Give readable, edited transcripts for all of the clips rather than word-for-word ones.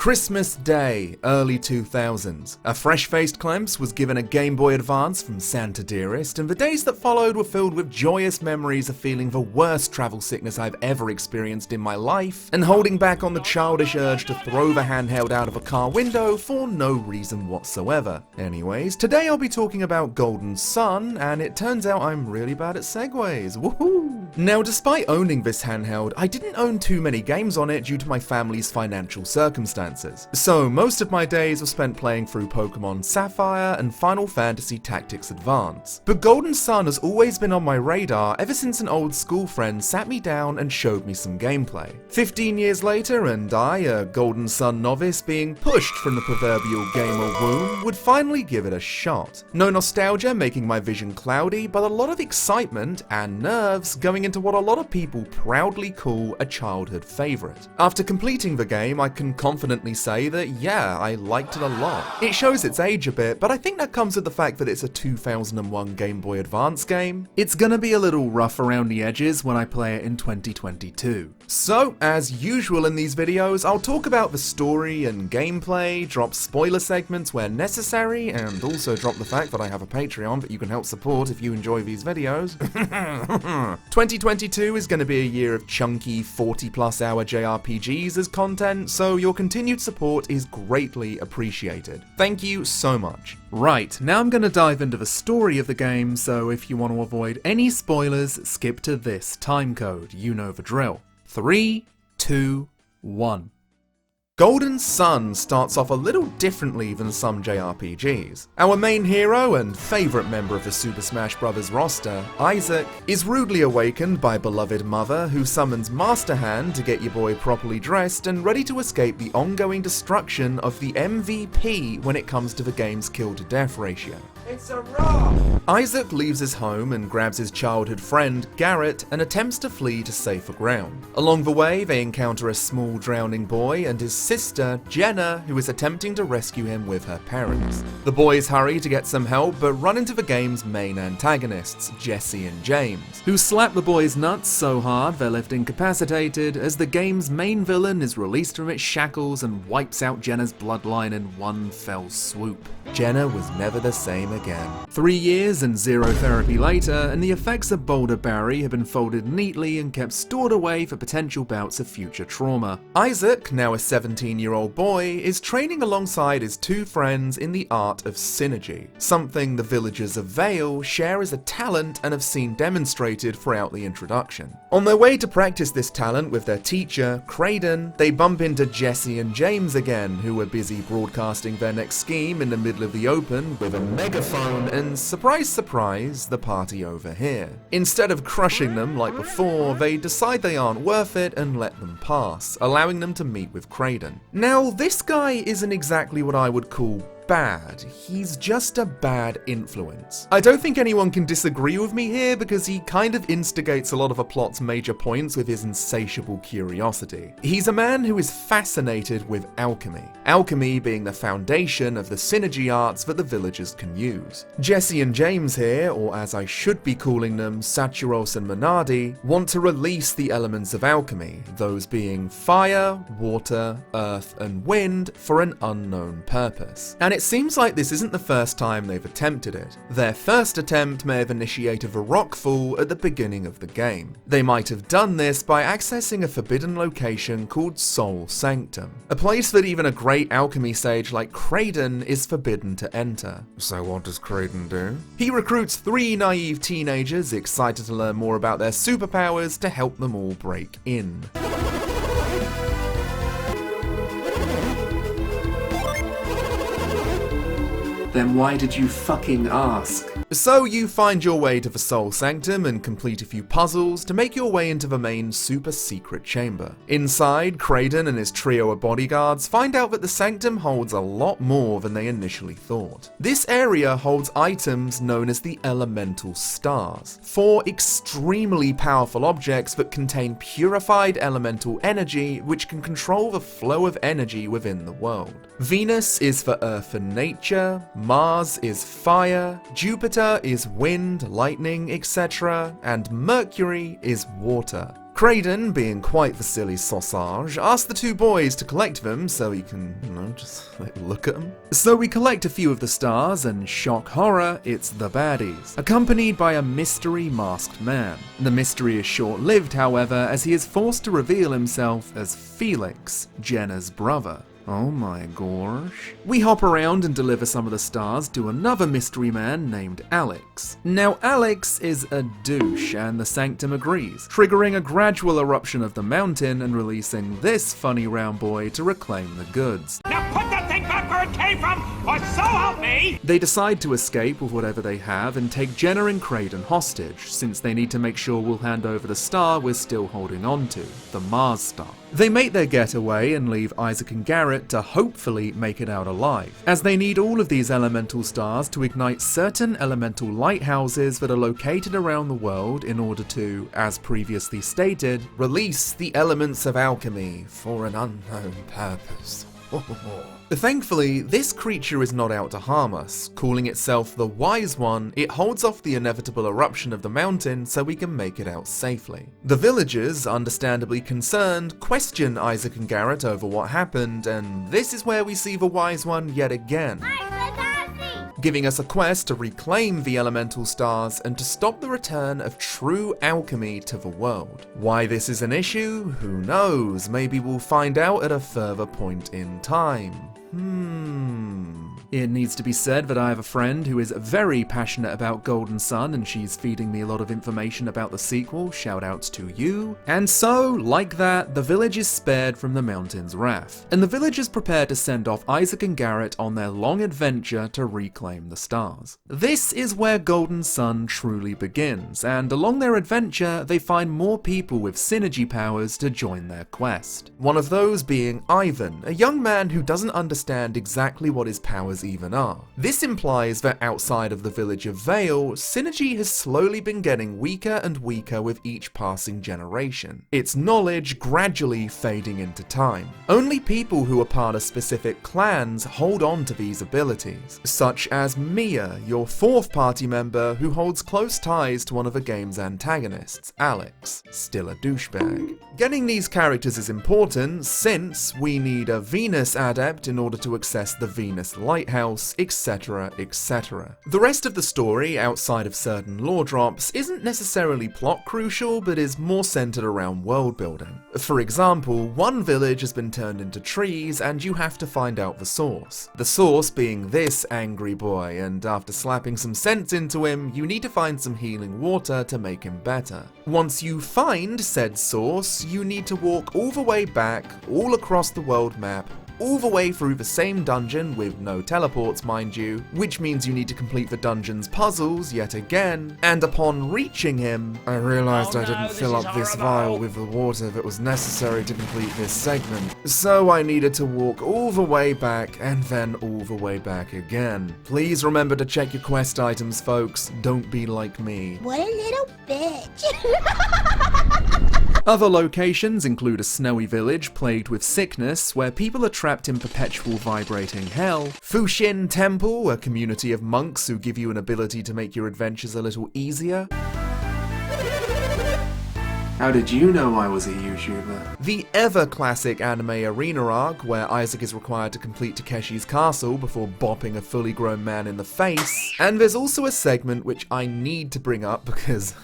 Christmas Day, early 2000s. A fresh-faced Clemps was given a Game Boy Advance from Santa Dearest, and the days that followed were filled with joyous memories of feeling the worst travel sickness I've ever experienced in my life, and holding back on the childish urge to throw the handheld out of a car window for no reason whatsoever. Anyways, today I'll be talking about Golden Sun, and it turns out I'm really bad at segues. Woohoo! Now, despite owning this handheld, I didn't own too many games on it due to my family's financial circumstances. So most of my days were spent playing through Pokemon Sapphire and Final Fantasy Tactics Advance. But Golden Sun has always been on my radar ever since an old school friend sat me down and showed me some gameplay. 15 years later, and I, a Golden Sun novice being pushed from the proverbial gamer womb, would finally give it a shot. No nostalgia making my vision cloudy, but a lot of excitement and nerves going into what a lot of people proudly call a childhood favourite. After completing the game, I can confidently say that yeah, I liked it a lot. It shows its age a bit, but I think that comes with the fact that it's a 2001 Game Boy Advance game. It's gonna be a little rough around the edges when I play it in 2022. So, as usual in these videos, I'll talk about the story and gameplay, drop spoiler segments where necessary, and also drop the fact that I have a Patreon that you can help support if you enjoy these videos. 2022 is going to be a year of chunky 40+ hour JRPGs as content, so your continued support is greatly appreciated. Thank you so much. Right, now I'm going to dive into the story of the game, so if you want to avoid any spoilers, skip to this timecode. You know the drill. 3, 2, 1. Golden Sun starts off a little differently than some JRPGs. Our main hero and favourite member of the Super Smash Bros. Roster, Isaac, is rudely awakened by beloved mother who summons Master Hand to get your boy properly dressed and ready to escape the ongoing destruction of the MVP when it comes to the game's kill-to-death ratio. It's a rock! Isaac leaves his home and grabs his childhood friend, Garrett, and attempts to flee to safer ground. Along the way, they encounter a small drowning boy and his sister, Jenna, who is attempting to rescue him with her parents. The boys hurry to get some help, but run into the game's main antagonists, Jesse and James, who slap the boys' nuts so hard they're left incapacitated as the game's main villain is released from its shackles and wipes out Jenna's bloodline in one fell swoop. Jenna was never the same again. 3 years and 0 therapy later, and the effects of Boulder Barry have been folded neatly and kept stored away for potential bouts of future trauma. Isaac, now a 17-year-old boy, is training alongside his two friends in the art of synergy, something the villagers of Vale share as a talent and have seen demonstrated throughout the introduction. On their way to practice this talent with their teacher, Kraden, they bump into Jesse and James again, who are busy broadcasting their next scheme in the middle of the open with a megaphone, and surprise surprise, the party overhear. Instead of crushing them like before, they decide they aren't worth it and let them pass, allowing them to meet with Kraden. Now, this guy isn't exactly what I would call bad, he's just a bad influence. I don't think anyone can disagree with me here because he kind of instigates a lot of a plot's major points with his insatiable curiosity. He's a man who is fascinated with alchemy. Alchemy being the foundation of the synergy arts that the villagers can use. Jesse and James here, or as I should be calling them, Saturos and Minardi, want to release the elements of alchemy, those being fire, water, earth, and wind for an unknown purpose. And it seems like this isn't the first time they've attempted it. Their first attempt may have initiated a rockfall at the beginning of the game. They might have done this by accessing a forbidden location called Soul Sanctum, a place that even a great alchemy sage like Kraden is forbidden to enter. So what does Kraden do? He recruits 3 naive teenagers excited to learn more about their superpowers to help them all break in. Then why did you fucking ask? So you find your way to the Soul Sanctum and complete a few puzzles to make your way into the main super secret chamber. Inside, Kraden and his trio of bodyguards find out that the Sanctum holds a lot more than they initially thought. This area holds items known as the Elemental Stars, 4 extremely powerful objects that contain purified elemental energy which can control the flow of energy within the world. Venus is for earth and nature, Mars is fire, Jupiter is wind, lightning, etc., and Mercury is water. Craydon, being quite the silly sausage, asks the two boys to collect them so he can, just look at them. So we collect a few of the stars, and shock horror, it's the baddies, accompanied by a mystery masked man. The mystery is short-lived, however, as he is forced to reveal himself as Felix, Jenna's brother. Oh my gosh. We hop around and deliver some of the stars to another mystery man named Alex. Now Alex is a douche, and the Sanctum agrees, triggering a gradual eruption of the mountain and releasing this funny round boy to reclaim the goods. Now put that thing back where it came from, or so help me! They decide to escape with whatever they have and take Jenna and Craydon hostage, since they need to make sure we'll hand over the star we're still holding on to, the Mars star. They make their getaway and leave Isaac and Garrett to hopefully make it out alive, as they need all of these elemental stars to ignite certain elemental lighthouses that are located around the world in order to, as previously stated, release the elements of alchemy for an unknown purpose. Thankfully, this creature is not out to harm us. Calling itself the Wise One, it holds off the inevitable eruption of the mountain so we can make it out safely. The villagers, understandably concerned, question Isaac and Garrett over what happened, and this is where we see the Wise One yet again, giving us a quest to reclaim the elemental stars and to stop the return of true alchemy to the world. Why this is an issue? Who knows? Maybe we'll find out at a further point in time. It needs to be said that I have a friend who is very passionate about Golden Sun, and she's feeding me a lot of information about the sequel, shoutouts to you. And so, like that, the village is spared from the mountain's wrath, and the villagers prepare to send off Isaac and Garrett on their long adventure to reclaim the stars. This is where Golden Sun truly begins, and along their adventure, they find more people with synergy powers to join their quest. One of those being Ivan, a young man who doesn't understand exactly what his powers even are. This implies that outside of the village of Vale, synergy has slowly been getting weaker and weaker with each passing generation, its knowledge gradually fading into time. Only people who are part of specific clans hold on to these abilities, such as Mia, your fourth party member who holds close ties to one of the game's antagonists, Alex, still a douchebag. Getting these characters is important since we need a Venus adept in order to access the Venus lighthouse, etc, etc. The rest of the story, outside of certain lore drops, isn't necessarily plot crucial, but is more centered around world building. For example, one village has been turned into trees and you have to find out the source. The source being this angry boy, and after slapping some sense into him, you need to find some healing water to make him better. Once you find said source, you need to walk all the way back, all across the world map, all the way through the same dungeon with no teleports, mind you, which means you need to complete the dungeon's puzzles yet again, and upon reaching him, I realized I didn't fill up this vial with the water that was necessary to complete this segment, so I needed to walk all the way back and then all the way back again. Please remember to check your quest items, folks, don't be like me. What a little bitch. Other locations include a snowy village plagued with sickness where people are trapped in perpetual vibrating hell, Fushin Temple, a community of monks who give you an ability to make your adventures a little easier. How did you know I was a YouTuber? The ever-classic anime arena arc, where Isaac is required to complete Takeshi's castle before bopping a fully grown man in the face. And there's also a segment which I need to bring up because,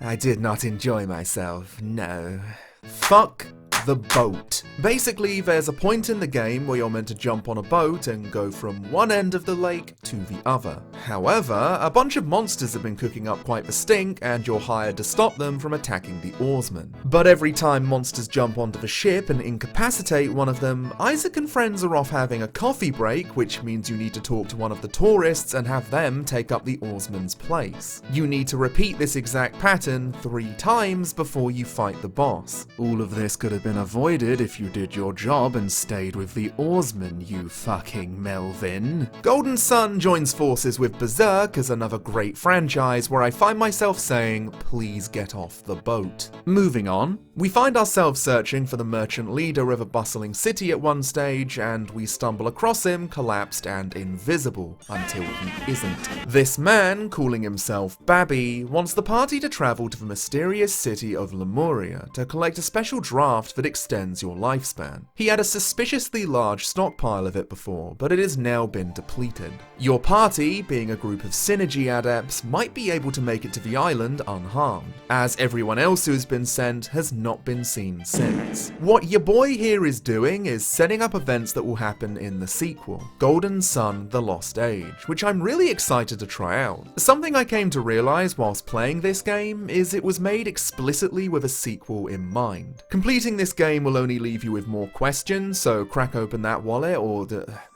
I did not enjoy myself, no. Fuck the boat. Basically, there's a point in the game where you're meant to jump on a boat and go from one end of the lake to the other. However, a bunch of monsters have been cooking up quite the stink and you're hired to stop them from attacking the oarsmen. But every time monsters jump onto the ship and incapacitate one of them, Isaac and friends are off having a coffee break, which means you need to talk to one of the tourists and have them take up the oarsman's place. You need to repeat this exact pattern 3 times before you fight the boss. All of this could have been avoided if you did your job and stayed with the oarsmen, you fucking Melvin. Golden Sun joins forces with Berserk as another great franchise where I find myself saying, please get off the boat. Moving on, We find ourselves searching for the merchant leader of a bustling city at one stage, and we stumble across him collapsed and invisible, until he isn't. This man, calling himself Babby, wants the party to travel to the mysterious city of Lemuria to collect a special draft that extends your lifespan. He had a suspiciously large stockpile of it before, but it has now been depleted. Your party, being a group of synergy adepts, might be able to make it to the island unharmed, as everyone else who has been sent has not been seen since. What your boy here is doing is setting up events that will happen in the sequel, Golden Sun: The Lost Age, which I'm really excited to try out. Something I came to realise whilst playing this game is it was made explicitly with a sequel in mind. Completing this game will only leave you with more questions, so crack open that wallet or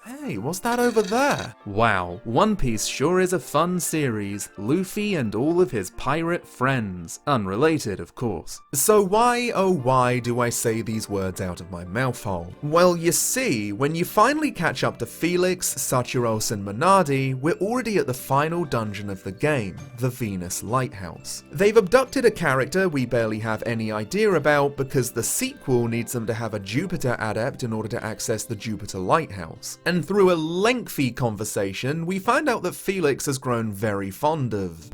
Hey, what's that over there? Wow, One Piece sure is a fun series. Luffy and all of his pirate friends. Unrelated, of course. So why, oh why, do I say these words out of my mouth hole? Well, you see, when you finally catch up to Felix, Sachiros and Minardi, we're already at the final dungeon of the game, the Venus Lighthouse. They've abducted a character we barely have any idea about because the sequel needs them to have a Jupiter adept in order to access the Jupiter Lighthouse. And through a lengthy conversation, we find out that Felix has grown very fond of...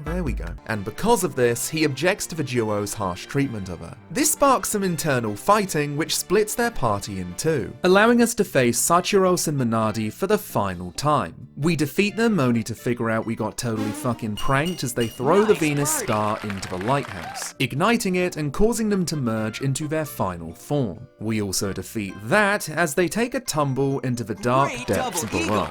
There we go. And because of this, he objects to the duo's harsh treatment of her. This sparks some internal fighting, which splits their party in two, allowing us to face Sachiros and Minardi for the final time. We defeat them only to figure out we got totally fucking pranked as they throw the Venus star into the lighthouse, igniting it and causing them to merge into their final form. We also defeat that as they take a tumble into the dark depths below.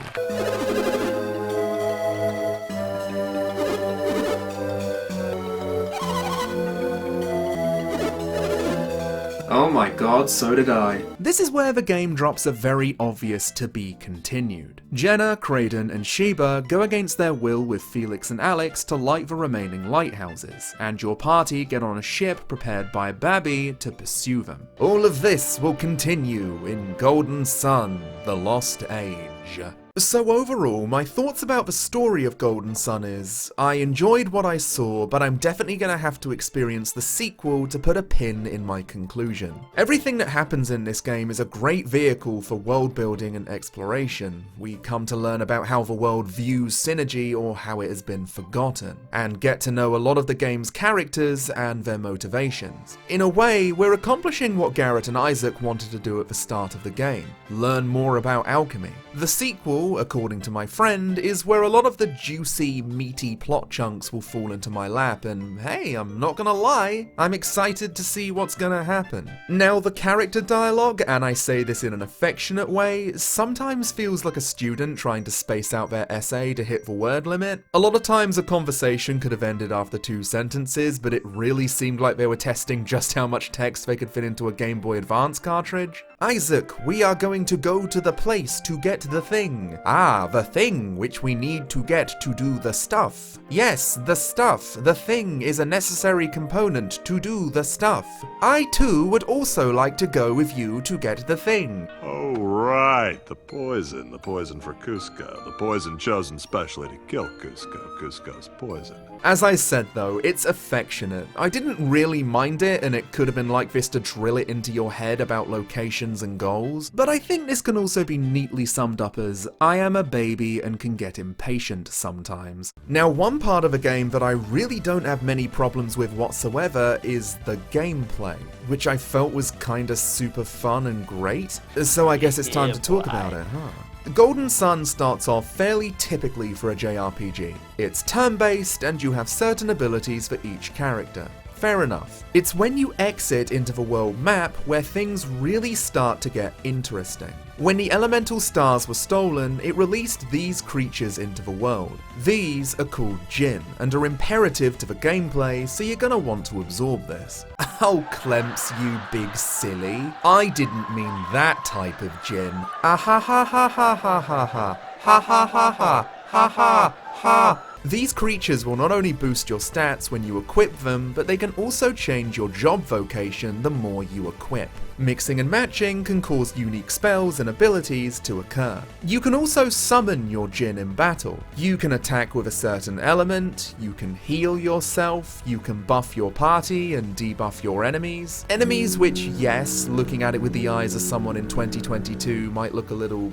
Oh my god, so did I. This is where the game drops a very obvious to be continued. Jenna, Kraden, and Sheba go against their will with Felix and Alex to light the remaining lighthouses, and your party get on a ship prepared by Babby to pursue them. All of this will continue in Golden Sun: The Lost Age. So overall, my thoughts about the story of Golden Sun is, I enjoyed what I saw, but I'm definitely gonna have to experience the sequel to put a pin in my conclusion. Everything that happens in this game is a great vehicle for world building and exploration. We come to learn about how the world views synergy or how it has been forgotten, and get to know a lot of the game's characters and their motivations. In a way, we're accomplishing what Garrett and Isaac wanted to do at the start of the game, learn more about alchemy. The sequel, according to my friend, is where a lot of the juicy, meaty plot chunks will fall into my lap, and hey, I'm not gonna lie, I'm excited to see what's gonna happen. Now, the character dialogue, and I say this in an affectionate way, sometimes feels like a student trying to space out their essay to hit the word limit. A lot of times a conversation could have ended after 2 sentences, but it really seemed like they were testing just how much text they could fit into a Game Boy Advance cartridge. Isaac, we are going to go to the place to get the thing. Ah, the thing which we need to get to do the stuff. Yes, the stuff. The thing is a necessary component to do the stuff. I too would also like to go with you to get the thing. Oh, right. The poison for Cusco. The poison chosen specially to kill Cusco. Cusco's poison. As I said though, it's affectionate. I didn't really mind it, and it could have been like this to drill it into your head about locations and goals, but I think this can also be neatly summed up as, I am a baby and can get impatient sometimes. Now, one part of a game that I really don't have many problems with whatsoever is the gameplay, which I felt was kinda super fun and great, so I guess it's time to talk about it, huh? Golden Sun starts off fairly typically for a JRPG. It's turn-based and you have certain abilities for each character. Fair enough. It's when you exit into the world map where things really start to get interesting. When the elemental stars were stolen, it released these creatures into the world. These are called Jinn, and are imperative to the gameplay, so you're gonna want to absorb this. Oh, Clemps, you big silly. I didn't mean that type of Jinn. Ah ha ha ha ha ha ha ha. Ha ha ha ha ha ha ha. These creatures will not only boost your stats when you equip them, but they can also change your job vocation the more you equip. Mixing and matching can cause unique spells and abilities to occur. You can also summon your Jinn in battle. You can attack with a certain element, you can heal yourself, you can buff your party and debuff your enemies. Enemies which, yes, looking at it with the eyes of someone in 2022 might look a little,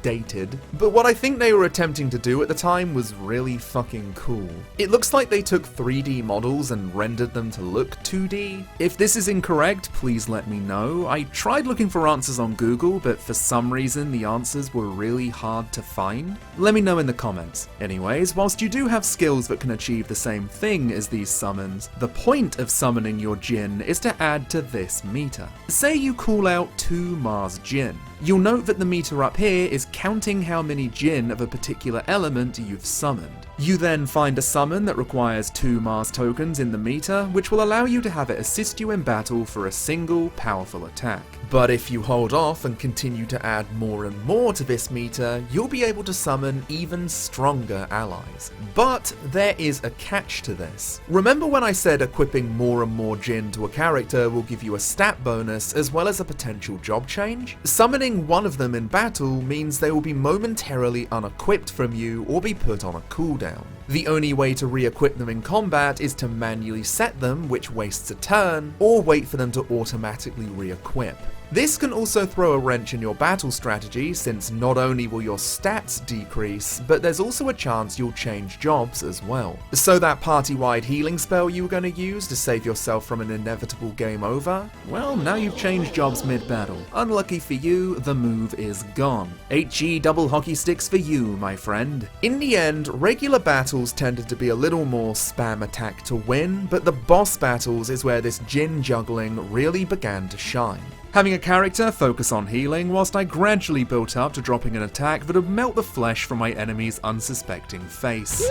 dated. But what I think they were attempting to do at the time was really fucking cool. It looks like they took 3D models and rendered them to look 2D. If this is incorrect, please let me know. I tried looking for answers on Google, but for some reason the answers were really hard to find. Let me know in the comments. Anyways, whilst you do have skills that can achieve the same thing as these summons, the point of summoning your Jinn is to add to this meter. Say you call out 2 Mars Jinn. You'll note that the meter up here is counting how many Jinn of a particular element you've summoned. You then find a summon that requires 2 Mars tokens in the meter, which will allow you to have it assist you in battle for a single powerful attack. But if you hold off and continue to add more and more to this meter, you'll be able to summon even stronger allies. But there is a catch to this. Remember when I said equipping more and more Jinn to a character will give you a stat bonus as well as a potential job change? Summoning one of them in battle means they will be momentarily unequipped from you or be put on a cooldown. The only way to re-equip them in combat is to manually set them, which wastes a turn, or wait for them to automatically re-equip. This can also throw a wrench in your battle strategy, since not only will your stats decrease, but there's also a chance you'll change jobs as well. So that party-wide healing spell you were going to use to save yourself from an inevitable game over? Well, now you've changed jobs mid-battle. Unlucky for you, the move is gone. HE double hockey sticks for you, my friend. In the end, regular battles tended to be a little more spam attack to win, but the boss battles is where this Jinn juggling really began to shine. Having a character focus on healing, whilst I gradually built up to dropping an attack that would melt the flesh from my enemy's unsuspecting face.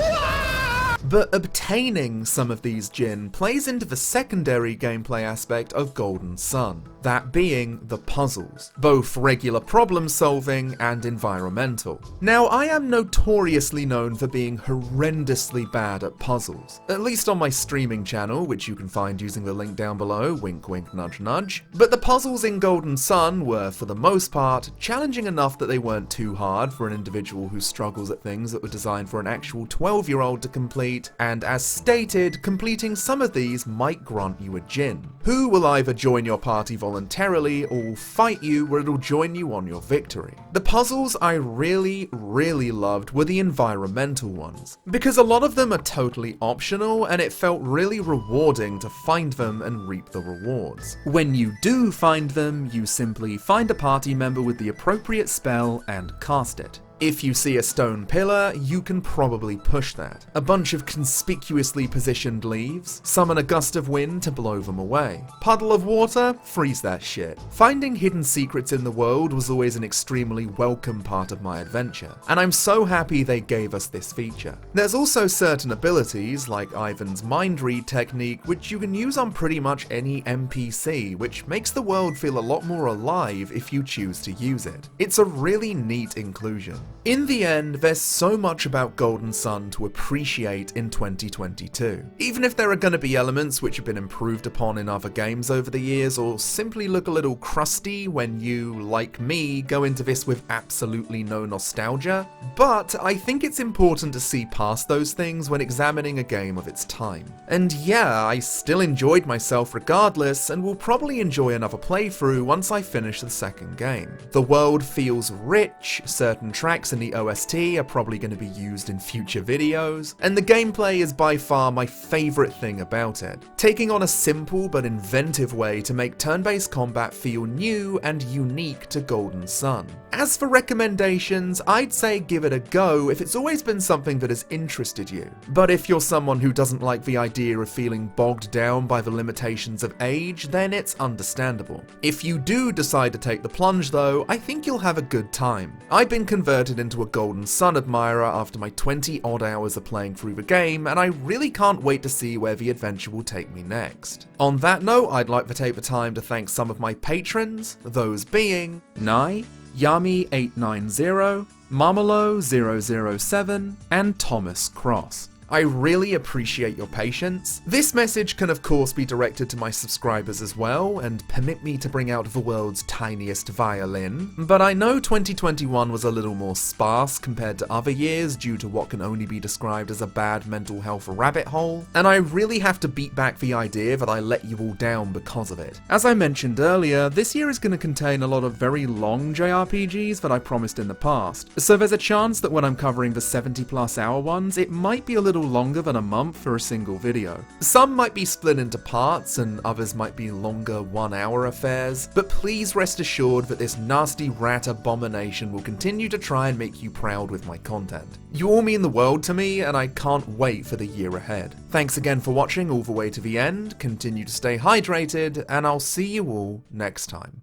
But obtaining some of these Jinn plays into the secondary gameplay aspect of Golden Sun, that being the puzzles, both regular problem solving and environmental. Now, I am notoriously known for being horrendously bad at puzzles, at least on my streaming channel, which you can find using the link down below, wink wink nudge nudge. But the puzzles in Golden Sun were, for the most part, challenging enough that they weren't too hard for an individual who struggles at things that were designed for an actual 12-year-old to complete, and as stated, completing some of these might grant you a Jinn, who will either join your party voluntarily or will fight you where it'll join you on your victory. The puzzles I really loved were the environmental ones, because a lot of them are totally optional and it felt really rewarding to find them and reap the rewards. When you do find them, you simply find a party member with the appropriate spell and cast it. If you see a stone pillar, you can probably push that. A bunch of conspicuously positioned leaves, summon a gust of wind to blow them away. Puddle of water, freeze that shit. Finding hidden secrets in the world was always an extremely welcome part of my adventure, and I'm so happy they gave us this feature. There's also certain abilities, like Ivan's mind read technique, which you can use on pretty much any NPC, which makes the world feel a lot more alive if you choose to use it. It's a really neat inclusion. In the end, there's so much about Golden Sun to appreciate in 2022. Even if there are going to be elements which have been improved upon in other games over the years, or simply look a little crusty when you, like me, go into this with absolutely no nostalgia, but I think it's important to see past those things when examining a game of its time. And yeah, I still enjoyed myself regardless, and will probably enjoy another playthrough once I finish the second game. The world feels rich, certain tracks in the OST are probably going to be used in future videos, and the gameplay is by far my favourite thing about it, taking on a simple but inventive way to make turn-based combat feel new and unique to Golden Sun. As for recommendations, I'd say give it a go if it's always been something that has interested you, but if you're someone who doesn't like the idea of feeling bogged down by the limitations of age, then it's understandable. If you do decide to take the plunge though, I think you'll have a good time. I've been converted into a Golden Sun admirer after my 20 odd hours of playing through the game, and I really can't wait to see where the adventure will take me next. On that note, I'd like to take the time to thank some of my patrons, those being Nye, Yami890, Marmelo007, and Thomas Cross. I really appreciate your patience. This message can of course be directed to my subscribers as well, and permit me to bring out the world's tiniest violin, but I know 2021 was a little more sparse compared to other years due to what can only be described as a bad mental health rabbit hole, and I really have to beat back the idea that I let you all down because of it. As I mentioned earlier, this year is going to contain a lot of very long JRPGs that I promised in the past, so there's a chance that when I'm covering the 70+ hour ones, it might be a little longer than a month for a single video. Some might be split into parts and others might be longer 1-hour affairs, but please rest assured that this nasty rat abomination will continue to try and make you proud with my content. You all mean the world to me and I can't wait for the year ahead. Thanks again for watching all the way to the end, continue to stay hydrated, and I'll see you all next time.